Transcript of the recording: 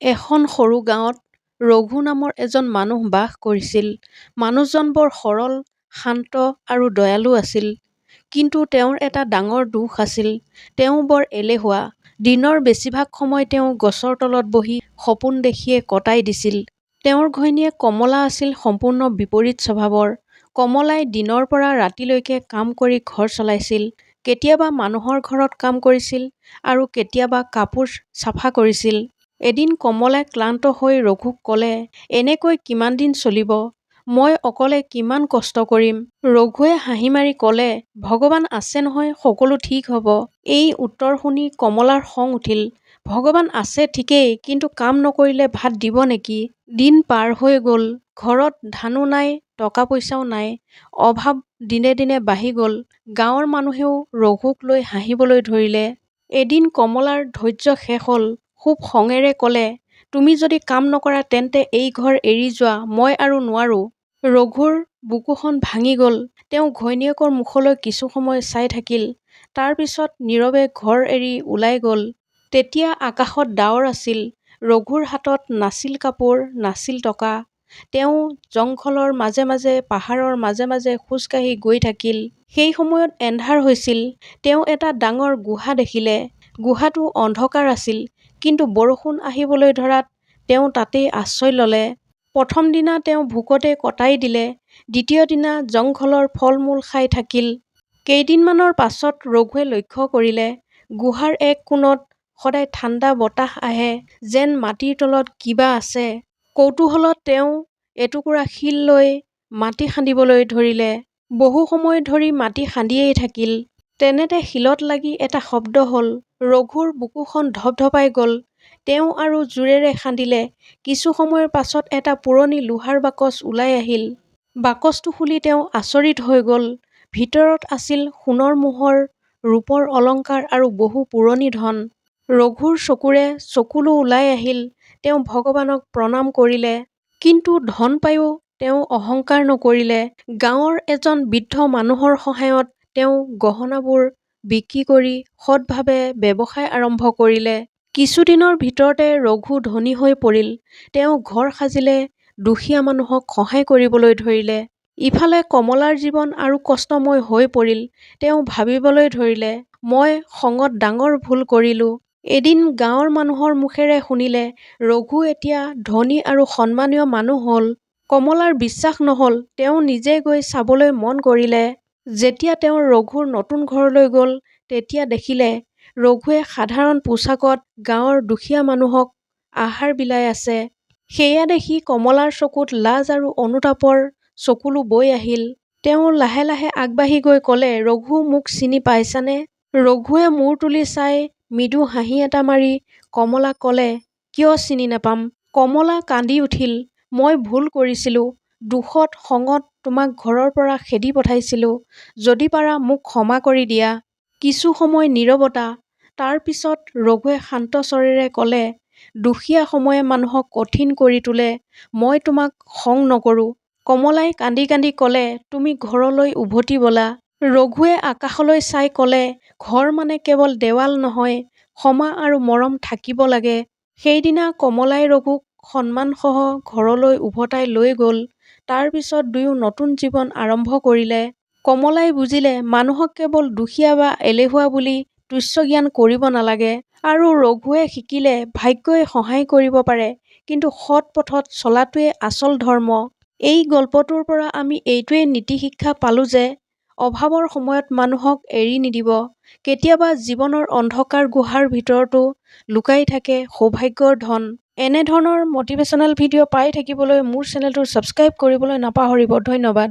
এখন সৰু গাঁৱত ৰঘু নামৰ এজন মানুহ বাস কৰিছিল। মানুহজন বৰ সৰল, শান্ত আৰু দয়ালু আছিল। কিন্তু তেওঁৰ এটা ডাঙৰ দোষ আছিল। তেওঁ বৰ এলেহুৱা। দিনৰ বেছিভাগ সময় তেওঁ গছৰ তলত বহি সপোন দেখিয়ে কটাই দিছিল। তেওঁৰ ঘৈণীয়েক কমলা আছিল সম্পূৰ্ণ বিপৰীত স্বভাৱৰ। কমলাই দিনৰ পৰা ৰাতিলৈকে কাম কৰি ঘৰ চলাইছিল। কেতিয়াবা মানুহৰ ঘৰত কাম কৰিছিল আৰু কেতিয়াবা কাপোৰ চাফা কৰিছিল। এদিন কমলাই ক্লান্ত হৈ ৰঘুক ক'লে, "এনেকৈ কিমান দিন চলিব? মই অকলে কিমান কষ্ট কৰিম?" ৰঘুৱে হাঁহি মাৰি ক'লে, "ভগৱান আছে নহয়, সকলো ঠিক হ'ব।" এই উত্তৰ শুনি কমলাৰ খং উঠিল। ভগৱান আছে ঠিকেই, কিন্তু কাম নকৰিলে ভাত দিব নেকি? দিন পাৰ হৈ গ'ল। ঘৰত ধানো নাই, টকা পইচাও নাই। অভাৱ দিনে দিনে বাঢ়ি গ'ল। গাঁৱৰ মানুহেও ৰঘুক লৈ হাঁহিবলৈ ধৰিলে। এদিন কমলাৰ ধৈৰ্য শেষ হ'ল। খুব খঙেৰে ক'লে, "তুমি যদি কাম নকৰা তেন্তে এই ঘৰ এৰি যোৱা, মই আৰু নোৱাৰো।" ৰঘুৰ বুকুখন ভাঙি গ'ল। তেওঁ ঘৈণীয়েকৰ মুখলৈ কিছু সময় চাই থাকিল। তাৰ পিছত নীৰৱে ঘৰ এৰি ওলাই গ'ল। তেতিয়া আকাশত ডাৱৰ আছিল। ৰঘুৰ হাতত নাছিল কাপোৰ, নাছিল টকা। তেওঁ জংঘলৰ মাজে মাজে, পাহাৰৰ মাজে মাজে খোজ কাঢ়ি গৈ থাকিল। সেই সময়ত এন্ধাৰ হৈছিল। তেওঁ এটা ডাঙৰ গুহা দেখিলে। গুহাটো অন্ধকাৰ আছিল, কিন্তু বৰষুণ আহিবলৈ ধৰাত তেওঁ তাতেই আশ্ৰয় ল'লে। প্ৰথম দিনা তেওঁ ভোকতে কটাই দিলে। দ্বিতীয় দিনা জংঘলৰ ফল-মূল খাই থাকিল। কেইদিনমানৰ পাছত ৰঘুৱে লক্ষ্য কৰিলে, গুহাৰ এক কোণত সদায় ঠাণ্ডা বতাহ আহে, যেন মাটিৰ তলত কিবা আছে। কৌতূহলত তেওঁ এটুকুৰা শিল লৈ মাটি খান্দিবলৈ ধৰিলে। বহু সময় ধৰি মাটি খান্দিয়েই থাকিল। তেনেতে শিলত লাগি এটা শব্দ হ'ল। ৰঘুৰ বুকুখন ধপধপাই গ'ল। তেওঁ আৰু জোৰেৰে খান্দিলে। কিছু সময়ৰ পাছত এটা পুৰণি লোহাৰ বাকচ ওলাই আহিল। বাকচটো খুলি তেওঁ আচৰিত হৈ গ'ল। ভিতৰত আছিল সোণৰ মোহৰ, ৰূপৰ অলংকাৰ আৰু বহু পুৰণি ধন। ৰঘুৰ চকুৰে চকুলো ওলাই আহিল। তেওঁ ভগৱানক প্ৰণাম কৰিলে। কিন্তু ধন পায়ো তেওঁ অহংকাৰ নকৰিলে। গাঁৱৰ এজন বৃদ্ধ মানুহৰ সহায়ত তেওঁ গহনাবোৰ বিক্ৰী কৰি সৎভাৱে ব্যৱসায় আৰম্ভ কৰিলে। কিছুদিনৰ ভিতৰতে ৰঘু ধনী হৈ পৰিল। তেওঁ ঘৰ সাজিলে, দুখীয়া মানুহক সহায় কৰিবলৈ ধৰিলে। ইফালে কমলাৰ জীৱন আৰু কষ্টময় হৈ পৰিল। তেওঁ ভাবিবলৈ ধৰিলে, "মই খঙত ডাঙৰ ভুল কৰিলো।" এদিন গাঁৱৰ মানুহৰ মুখেৰে শুনিলে, ৰঘু এতিয়া ধনী আৰু সন্মানীয় মানুহ হ'ল। কমলাৰ বিশ্বাস নহ'ল। তেওঁ নিজে গৈ চাবলৈ মন কৰিলে। যেতিয়া তেওঁ ৰঘুৰ নতুন ঘৰলৈ গ'ল, তেতিয়া দেখিলে ৰঘুৱে সাধাৰণ পোছাকত গাঁৱৰ দুখীয়া মানুহক আহাৰ বিলাই আছে। সেয়া দেখি কমলাৰ চকুত লাজ আৰু অনুতাপৰ চকুলো বৈ আহিল। তেওঁ লাহে লাহে আগবাঢ়ি গৈ ক'লে, "ৰঘু, মোক চিনি পাইছানে?" ৰঘুৱে মূৰ তুলি চাই মৃদু হাঁহি এটা মাৰি কমলাক ক'লে, "কিয় চিনি নাপাম?" কমলা কান্দি উঠিল, "মই ভুল কৰিছিলো। দুখত, খঙত তোমাক ঘৰৰ পৰা খেদি পঠাইছিলো। যদি পাৰা মোক ক্ষমা কৰি দিয়া।" কিছু সময় নীৰৱতা। তাৰ পিছত ৰঘুৱে শান্ত স্বৰেৰে ক'লে, "দুখীয়া সময়ে মানুহক কঠিন কৰি তোলে। মই তোমাক খং নকৰো।" কমলাই কান্দি কান্দি ক'লে, "তুমি ঘৰলৈ উভতি ব'লা।" ৰঘুৱে আকাশলৈ চাই ক'লে, "ঘৰ মানে কেৱল দেৱাল নহয়, ক্ষমা আৰু মৰম থাকিব লাগে।" সেইদিনা কমলাই ৰঘুক সন্মানসহ ঘৰলৈ উভতাই লৈ গ'ল। তাৰ পিছত দুয়ো নতুন জীৱন আৰম্ভ কৰিলে। কমলাই বুজিলে, মানুহক কেৱল দুখীয়া বা এলেহুৱা বুলি তুচ্ছ জ্ঞান কৰিব নালাগে। আৰু ৰঘুৱে শিকিলে, ভাগ্যই সহায় কৰিব পাৰে, কিন্তু সৎ পথত চলাটোৱে আচল ধৰ্ম। এই গল্পটোৰ পৰা আমি এইটোৱেই নীতি শিক্ষা পালো যে, অভাৱৰ সময়ত মানুহক এৰি নিদিব। কেতিয়াবা জীৱনৰ অন্ধকাৰ গুহাৰ ভিতৰতো লুকাই থাকে সৌভাগ্যৰ ধন। এনে ধৰণৰ মটিভেশ্যনেল ভিডিঅ' পাই থাকিবলৈ মোৰ চেনেলটো ছাবস্ক্ৰাইব কৰিবলৈ নাপাহৰিব। ধন্যবাদ।